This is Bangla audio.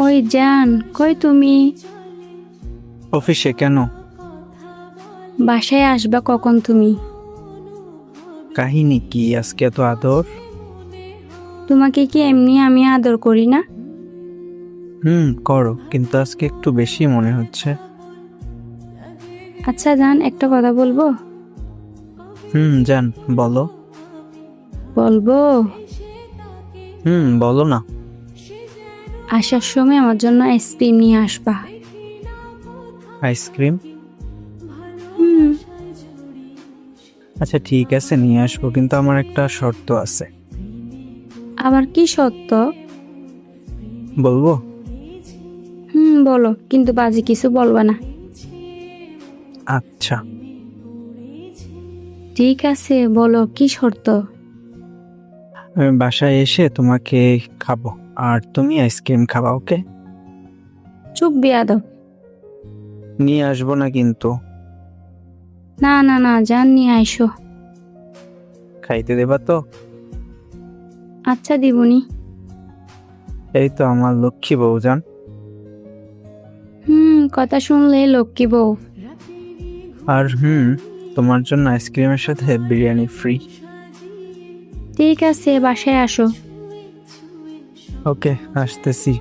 ওই জান, কই তুমি? অফিসে কেন? বাসায় আসবা কখন তুমি? কাহিনী কি আজকে এত আদর? তোমাকে কি এমনি আমি আদর করি না? করো, কিন্তু আজকে একটু বেশি মনে হচ্ছে। আচ্ছা জান, একটা কথা বলবো? জান, বলো। বলবো? বলো না। আসার সময় আমার জন্য আইসক্রিম নিয়ে আসবা। আইসক্রিম? হুম। আচ্ছা ঠিক আছে, নিয়ে আসবো, কিন্তু আমার একটা শর্ত আছে। আবার কি সত্য? বলবো? বলো, কিন্তু বাজে কিছু বলবা না। আচ্ছা। ঠিক আছে, বলো কি শর্ত? আমি বাসায় এসে তোমাকে খাবো, আর তুমি আইসক্রিম খাবা, ওকে? চুপ বেয়াদব। নিয়ে আসবো না কিন্তু। না না না, জান নিয়ে আইসো। খাইতে দেবা তো? আচ্ছা দিবনি। এই তো আমার লক্ষ্মী বউ জান। কথা শুনলে লক্ষ্মী বউ। আর তোমার জন্য আইসক্রিমের সাথে বিরিয়ানি ফ্রি। ঠিক আছে, বাসায় আসো। ওকে, আসতেছি।